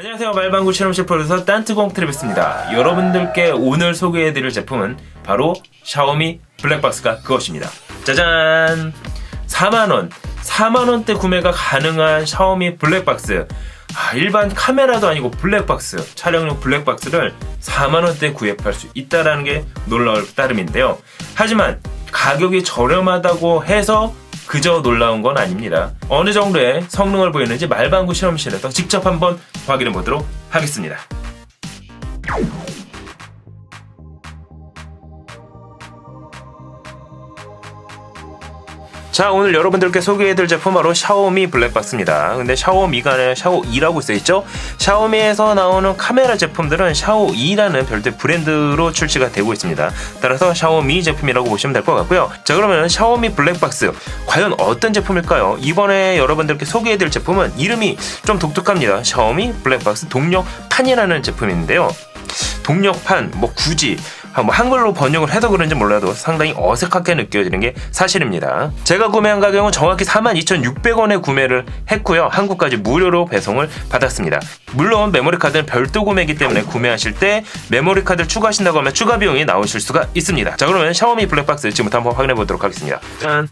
안녕하세요. 말방구 실험실 프로듀서 딴뜨공 트래비스입니다. 여러분들께 오늘 소개해드릴 제품은 바로 샤오미 블랙박스가 그것입니다. 짜잔! 4만원! 4만원대 구매가 가능한 샤오미 블랙박스. 일반 카메라도 아니고 블랙박스, 촬영용 블랙박스를 4만원대에 구입할 수 있다는 게 놀라울 따름인데요. 하지만 가격이 저렴하다고 해서 그저 놀라운 건 아닙니다. 어느 정도의 성능을 보이는지 말방구 실험실에서 직접 한번 확인해 보도록 하겠습니다. 자, 오늘 여러분들께 소개해드릴 제품 바로 샤오미 블랙박스입니다. 근데 샤오미가 아니라 샤오2라고 써있죠? 샤오미에서 나오는 카메라 제품들은 샤오2라는 별도의 브랜드로 출시가 되고 있습니다. 따라서 샤오미 제품이라고 보시면 될 것 같고요. 자, 그러면 샤오미 블랙박스 과연 어떤 제품일까요? 이번에 여러분들께 소개해드릴 제품은 이름이 좀 독특합니다. 샤오미 블랙박스 동력판이라는 제품인데요. 동력판, 굳이 한글로 번역을 해서 그런지 몰라도 상당히 어색하게 느껴지는 게 사실입니다. 제가 구매한 가격은 정확히 42,600원에 구매를 했고요. 한국까지 무료로 배송을 받았습니다. 물론 메모리카드는 별도 구매이기 때문에 구매하실 때 메모리카드를 추가하신다고 하면 추가 비용이 나오실 수가 있습니다. 자, 그러면 샤오미 블랙박스 지금부터 한번 확인해 보도록 하겠습니다. 짠!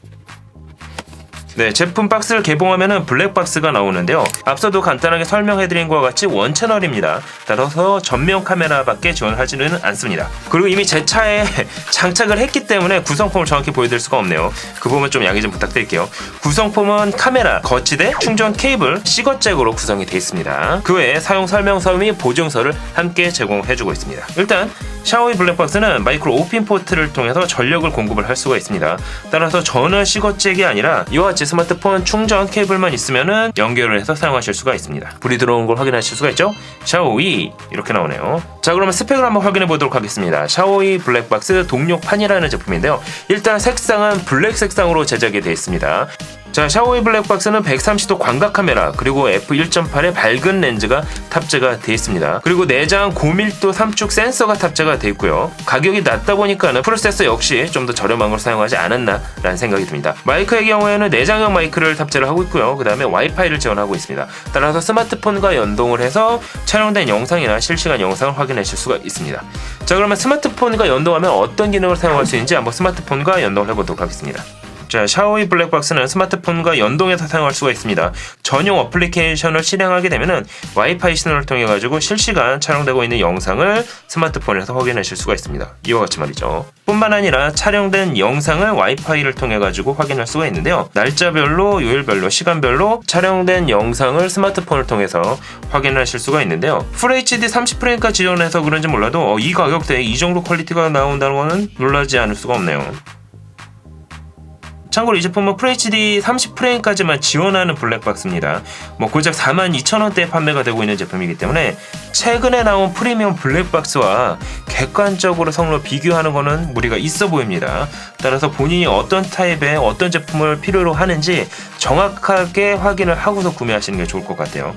네, 제품 박스를 개봉하면은 블랙박스가 나오는데요. 앞서도 간단하게 설명해드린 것과 같이 원채널입니다. 따라서 전면 카메라밖에 지원하지는 않습니다. 그리고 이미 제 차에 장착을 했기 때문에 구성품을 정확히 보여드릴 수가 없네요. 그 부분 좀 양해 좀 부탁드릴게요. 구성품은 카메라, 거치대, 충전 케이블, 시거잭으로 구성이 되어 있습니다. 그 외에 사용 설명서 및 보증서를 함께 제공해주고 있습니다. 일단 샤오미 블랙박스는 마이크로 5핀 포트를 통해서 전력을 공급을 할 수가 있습니다. 따라서 전원 시거잭이 아니라 이와 같이 스마트폰 충전 케이블만 있으면은 연결을 해서 사용하실 수가 있습니다. 불이 들어오는 걸 확인하실 수가 있죠? 샤오이 이렇게 나오네요. 자, 그러면 스펙을 한번 확인해 보도록 하겠습니다. 샤오미 블랙박스 동력판이라는 제품인데요. 일단 색상은 블랙 색상으로 제작이 되어 있습니다. 자, 샤오미 블랙박스는 130도 광각 카메라 그리고 f1.8의 밝은 렌즈가 탑재가 되어 있습니다. 그리고 내장 고밀도 삼축 센서가 탑재가 되어 있고요. 가격이 낮다 보니까는 프로세서 역시 좀 더 저렴한 걸 사용하지 않았나 라는 생각이 듭니다. 마이크의 경우에는 내장형 마이크를 탑재를 하고 있고요. 그 다음에 와이파이를 지원하고 있습니다. 따라서 스마트폰과 연동을 해서 촬영된 영상이나 실시간 영상을 확인하실 수가 있습니다. 자, 그러면 스마트폰과 연동하면 어떤 기능을 사용할 수 있는지 한번 스마트폰과 연동을 해보도록 하겠습니다. 자, 샤오미 블랙박스는 스마트폰과 연동해서 사용할 수가 있습니다. 전용 어플리케이션을 실행하게 되면은 와이파이 신호를 통해 가지고 실시간 촬영되고 있는 영상을 스마트폰에서 확인하실 수가 있습니다. 이와 같이 말이죠. 뿐만 아니라 촬영된 영상을 와이파이를 통해 가지고 확인할 수가 있는데요. 날짜별로, 요일별로, 시간별로 촬영된 영상을 스마트폰을 통해서 확인하실 수가 있는데요. FHD 30프레임까지 지원해서 그런지 몰라도 이 가격대에 이 정도 퀄리티가 나온다는 거는 놀라지 않을 수가 없네요. 참고로 이 제품은 FHD 30프레임까지만 지원하는 블랙박스입니다. 고작 42,000원대에 판매가 되고 있는 제품이기 때문에 최근에 나온 프리미엄 블랙박스와 객관적으로 성능을 비교하는 것은 무리가 있어 보입니다. 따라서 본인이 어떤 타입의 어떤 제품을 필요로 하는지 정확하게 확인을 하고서 구매하시는 게 좋을 것 같아요.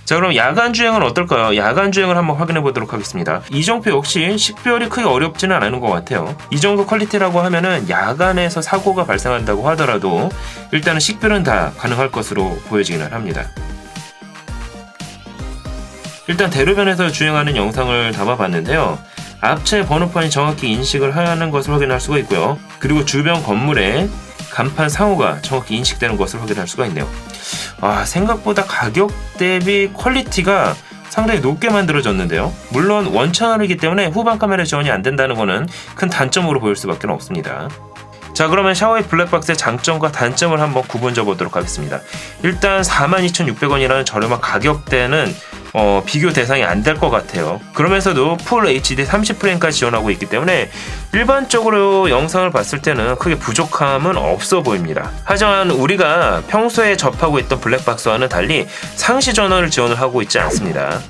자, 그럼 야간 주행은 어떨까요? 야간 주행을 한번 확인해 보도록 하겠습니다. 이정표 역시 식별이 크게 어렵지는 않은 것 같아요. 이 정도 퀄리티라고 하면은 야간에서 사고가 발생한다고 하더라도 일단은 식별은 다 가능할 것으로 보여지기는 합니다. 일단 대로변에서 주행하는 영상을 담아봤는데요. 앞체 번호판이 정확히 인식을 하는 것을 확인할 수가 있고요. 그리고 주변 건물에 간판 상호가 정확히 인식되는 것을 확인할 수가 있네요. 생각보다 가격 대비 퀄리티가 상당히 높게 만들어졌는데요. 물론 원채널이기 때문에 후방 카메라 지원이 안 된다는 것은 큰 단점으로 보일 수밖에 없습니다. 자, 그러면 샤오미 블랙박스의 장점과 단점을 한번 구분져 보도록 하겠습니다. 일단 42,600원이라는 저렴한 가격대는 비교 대상이 안 될 것 같아요. 그러면서도 풀 HD 30프레임까지 지원하고 있기 때문에 일반적으로 영상을 봤을 때는 크게 부족함은 없어 보입니다. 하지만 우리가 평소에 접하고 있던 블랙박스와는 달리 상시 전원을 지원을 하고 있지 않습니다.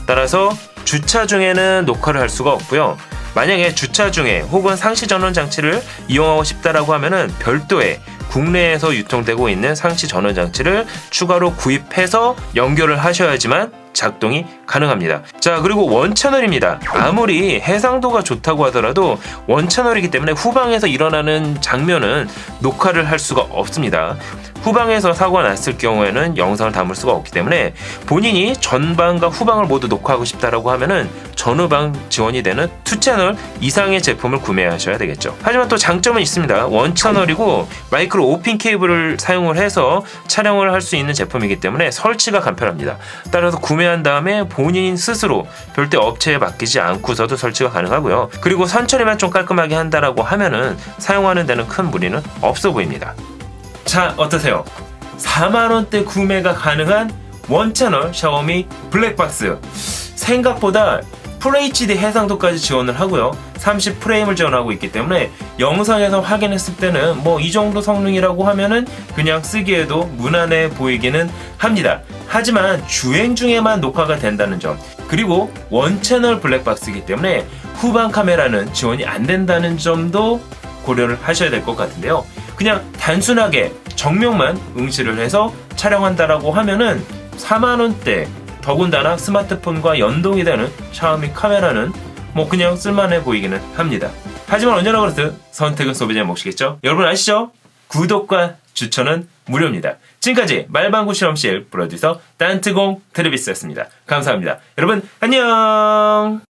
따라서 주차 중에는 녹화를 할 수가 없고요. 만약에 주차 중에 혹은 상시 전원 장치를 이용하고 싶다라고 하면은 별도의 국내에서 유통되고 있는 상시 전원 장치를 추가로 구입해서 연결을 하셔야지만 작동이 가능합니다. 자, 그리고 원채널입니다. 아무리 해상도가 좋다고 하더라도 원채널이기 때문에 후방에서 일어나는 장면은 녹화를 할 수가 없습니다. 후방에서 사고가 났을 경우에는 영상을 담을 수가 없기 때문에 본인이 전방과 후방을 모두 녹화하고 싶다라고 하면은 전후방 지원이 되는 2채널 이상의 제품을 구매하셔야 되겠죠. 하지만 또 장점은 있습니다. 원채널이고 마이크로 5핀 케이블을 사용을 해서 촬영을 할 수 있는 제품이기 때문에 설치가 간편합니다. 따라서 구매한 다음에 본인 스스로 별도 업체에 맡기지 않고서도 설치가 가능하고요. 그리고 선처리만 좀 깔끔하게 한다라고 하면은 사용하는 데는 큰 무리는 없어 보입니다. 자, 어떠세요? 4만원대 구매가 가능한 원채널 샤오미 블랙박스. 생각보다 FHD 해상도까지 지원을 하고요. 30프레임을 지원하고 있기 때문에 영상에서 확인했을 때는 뭐 이 정도 성능이라고 하면은 그냥 쓰기에도 무난해 보이기는 합니다. 하지만 주행 중에만 녹화가 된다는 점, 그리고 원채널 블랙박스이기 때문에 후방 카메라는 지원이 안 된다는 점도 고려를 하셔야 될 것 같은데요. 그냥 단순하게 정면만 응시를 해서 촬영한다라고 하면은 4만원대, 더군다나 스마트폰과 연동이 되는 샤오미 카메라는 뭐 그냥 쓸만해 보이기는 합니다. 하지만 언제나 그렇듯 선택은 소비자의 몫이겠죠? 여러분 아시죠? 구독과 추천은 무료입니다. 지금까지 말방구 실험실 프로듀서 딴트공 트레비스였습니다. 감사합니다. 여러분 안녕.